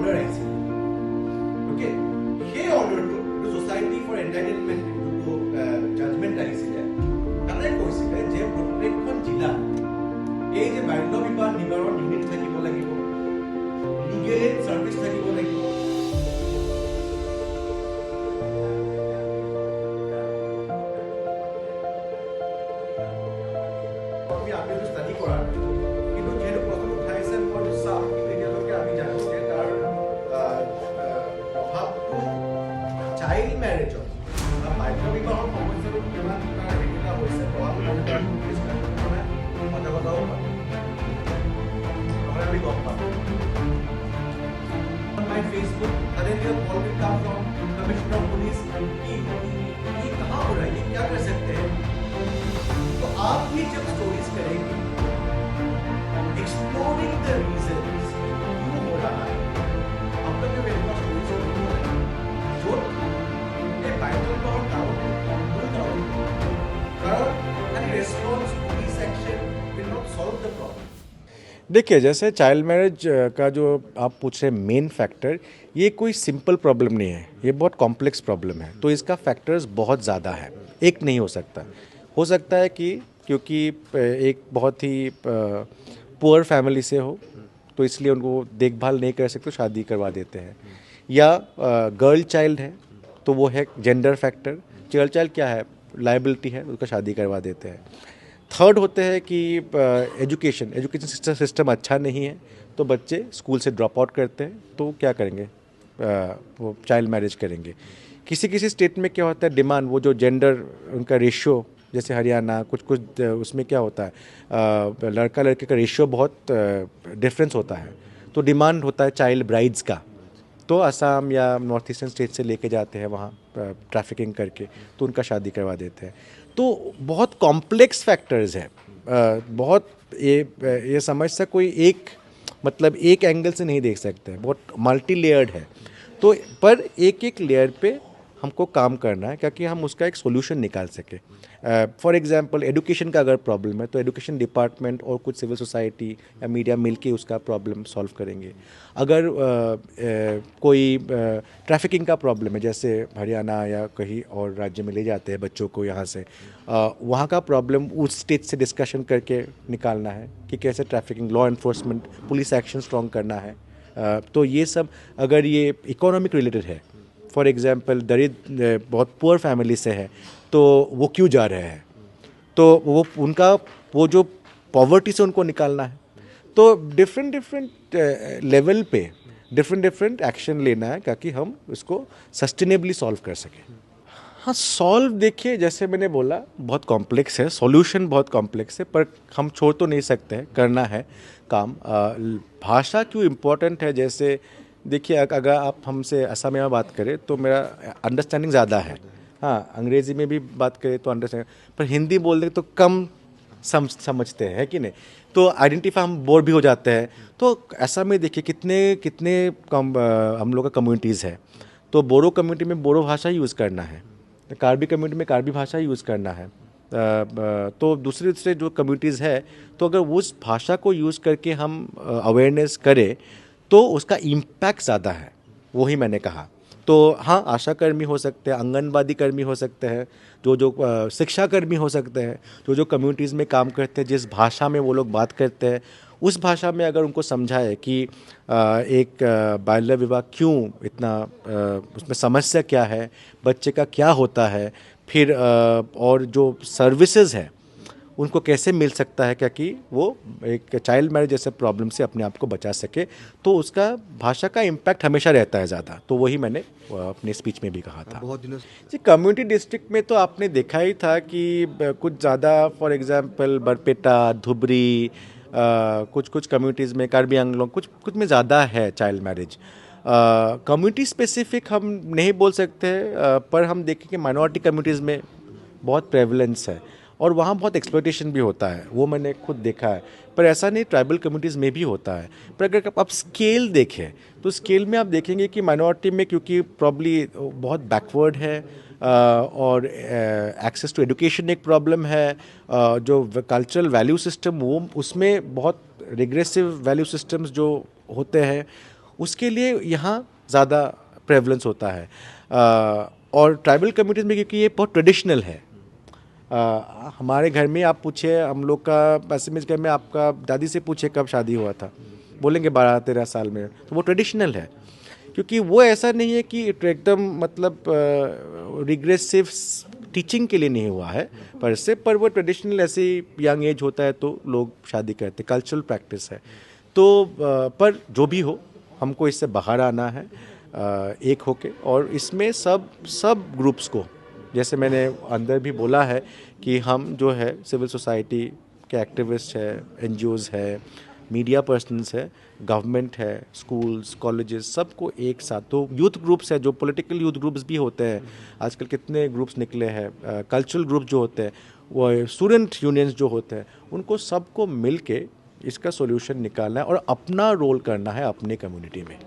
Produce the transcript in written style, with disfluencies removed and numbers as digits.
Order আহিছিল ওকে সেই অৰ্ডাৰটো সোসাইটি ফৰ এন্টাৰটেইনমেন্ট যোনটো জাজমেন্ট আহিছিলে তাতে কৈছিলে যে প্ৰত্যেকখন জিলা এই যে বাল্য বিবাহ নিবাৰণ ইউনিট থাকিব লাগিব লিগেল এইড সাৰ্ভিস থাকিব লাগিব আমি স্টাডি কৰা কিন্তু যেহেতু প্ৰথম উঠাইছে মই চাম কিন্তু এতিয়ালৈকে আমি জানো যে তাৰ প্ৰভাৱটো চাইল্ড মেৰেজত বা বাল্য বিবাহৰ সমস্যাটো কিমান হেৰিটা হৈছে প্ৰভাৱটো সজাগতাও পাম নহ'লে আমি গম পাম my Facebook suddenly a call will come from commissioner of police कि ये कहाँ हो रहा है ये क्या कर सकते हैं तो आप भी जब स्टोरीज करेंगे एक्सप्लोरिंग द रीजंस क्यों हो रहा है अब तक जो मेरे पास स्टोरीज जो ये बाइबल का और कारण and response police action will not solve the problem देखिए जैसे चाइल्ड मैरिज का जो आप पूछ रहे हैं मेन फैक्टर ये कोई सिंपल प्रॉब्लम नहीं है ये बहुत कॉम्प्लेक्स प्रॉब्लम है तो इसका फैक्टर्स बहुत ज़्यादा है एक नहीं हो सकता है कि क्योंकि एक बहुत ही पुअर फैमिली से हो तो इसलिए उनको देखभाल नहीं कर सकते तो शादी करवा देते हैं या गर्ल चाइल्ड है तो वो है जेंडर फैक्टर गर्ल चाइल्ड क्या है लायबिलिटी है उसका शादी करवा देते हैं थर्ड होते हैं कि एजुकेशन सिस्टम अच्छा नहीं है तो बच्चे स्कूल से ड्रॉप आउट करते हैं तो क्या करेंगे वो चाइल्ड मैरिज करेंगे किसी स्टेट में क्या होता है डिमांड वो जो जेंडर उनका रेशियो जैसे हरियाणा कुछ उसमें क्या होता है लड़का लड़के का रेशियो बहुत डिफरेंस होता है तो डिमांड होता है चाइल्ड ब्राइड्स का तो असम या नॉर्थ ईस्टर्न स्टेट से लेके जाते हैं वहाँ ट्रैफिकिंग करके तो उनका शादी करवा देते हैं तो बहुत कॉम्प्लेक्स फैक्टर्स है बहुत ये समस्या कोई एक मतलब एक एंगल से नहीं देख सकते हैं बहुत मल्टी लेयर्ड है तो पर एक लेयर पे हमको काम करना है क्योंकि हम उसका एक सोल्यूशन निकाल सके फॉर एग्जांपल एजुकेशन का अगर प्रॉब्लम है तो एजुकेशन डिपार्टमेंट और कुछ सिविल सोसाइटी या मीडिया मिलके उसका प्रॉब्लम सॉल्व करेंगे अगर कोई ट्रैफिकिंग का प्रॉब्लम है जैसे हरियाणा या कहीं और राज्य में ले जाते हैं बच्चों को यहाँ से वहाँ का प्रॉब्लम उस स्टेट से डिस्कशन करके निकालना है कि कैसे trafficking law enforcement police action strong करना है तो ये सब अगर ये इकोनॉमिक रिलेटेड है फॉर एग्जांपल दरिद्र बहुत पुअर फैमिली से है तो वो क्यों जा रहे हैं तो वो उनका वो जो पॉवर्टी से उनको निकालना है तो डिफरेंट लेवल पे डिफरेंट एक्शन लेना है ताकि हम इसको सस्टेनेबली सॉल्व कर सकें हाँ सॉल्व देखिए जैसे मैंने बोला बहुत कॉम्प्लेक्स है सॉल्यूशन बहुत कॉम्प्लेक्स है पर हम छोड़ तो नहीं सकते हैं करना है काम भाषा क्यों इम्पोर्टेंट है जैसे देखिए अगर आप हमसे असम में बात करें तो मेरा अंडरस्टैंडिंग ज़्यादा है हाँ अंग्रेज़ी में भी बात करें तो अंडरस्टैंड पर हिंदी बोल दें तो कम समझते हैं कि नहीं तो आइडेंटिफाई हम बोर भी हो जाते हैं तो ऐसा में देखिए कितने कम हम लोग का कम्युनिटीज़ है तो बोरो कम्युनिटी में बोरो भाषा यूज़ करना है कार्बी कम्युनिटी में कार्बी भाषा यूज़ करना है तो दूसरे जो कम्युनिटीज़ है तो अगर उस भाषा को यूज़ करके हम अवेयरनेस करें तो उसका इम्पैक्ट ज़्यादा है वही मैंने कहा तो हाँ आशा कर्मी हो सकते हैं आंगनबाड़ी कर्मी हो सकते हैं जो शिक्षा कर्मी हो सकते हैं जो कम्युनिटीज़ में काम करते हैं जिस भाषा में वो लोग बात करते हैं उस भाषा में अगर उनको समझाए कि एक बाल्य विवाह क्यों इतना उसमें समस्या क्या है बच्चे का क्या होता है फिर और जो सर्विसेज है उनको कैसे मिल सकता है क्या कि वो एक चाइल्ड मैरिज जैसे प्रॉब्लम से अपने आप को बचा सके तो उसका भाषा का इम्पैक्ट हमेशा रहता है ज़्यादा तो वही मैंने अपने स्पीच में भी कहा था बहुत दिनों जी कम्युनिटी डिस्ट्रिक्ट में तो आपने देखा ही था कि कुछ ज़्यादा फॉर एग्जांपल बरपेटा धुबरी कुछ कम्युनिटीज़ में कार्बी आंगलों कुछ में ज़्यादा है चाइल्ड मैरिज कम्युनिटी स्पेसिफिक हम नहीं बोल सकते पर हम देखें कि माइनॉरिटी कम्युनिटीज़ में बहुत प्रेवलेंस है और वहाँ बहुत एक्सप्लॉयटेशन भी होता है वो मैंने खुद देखा है पर ऐसा नहीं ट्राइबल कम्युनिटीज़ में भी होता है पर अगर आप स्केल देखें तो स्केल में आप देखेंगे कि माइनॉरिटी में क्योंकि प्रॉब्ली बहुत बैकवर्ड है और एक्सेस टू एजुकेशन एक प्रॉब्लम है जो कल्चरल वैल्यू सिस्टम वो उसमें बहुत रिग्रेसिव वैल्यू सिस्टम्स जो होते हैं उसके लिए यहाँ ज़्यादा प्रेवलेंस होता है। और ट्राइबल कम्युनिटीज़ में क्योंकि ये बहुत ट्रेडिशनल है। हमारे घर में आप पूछिए, हम लोग का पैसेमिज घर में आपका दादी से पूछे कब शादी हुआ था, बोलेंगे 12-13 साल में। तो वो ट्रेडिशनल है, क्योंकि वो ऐसा नहीं है कि एकदम मतलब रिग्रेसिव टीचिंग के लिए नहीं हुआ है पर वो ट्रेडिशनल ऐसे यंग एज होता है तो लोग शादी करते, कल्चरल प्रैक्टिस है। तो पर जो भी हो, हमको इससे बाहर आना है एक होके, और इसमें सब ग्रुप्स को, जैसे मैंने अंदर भी बोला है कि हम जो है सिविल सोसाइटी के एक्टिविस्ट है, एनजीओज़ है, मीडिया पर्सनस है, गवर्नमेंट है, स्कूल्स, कॉलेजेस, सबको एक साथ, तो यूथ ग्रुप्स है, जो पॉलिटिकल यूथ ग्रुप्स भी होते हैं, आजकल कितने ग्रुप्स निकले हैं, कल्चरल ग्रुप जो होते हैं, वो स्टूडेंट यूनियंस जो होते हैं, उनको सबको मिल के इसका सोल्यूशन निकालना है और अपना रोल करना है अपने कम्युनिटी में।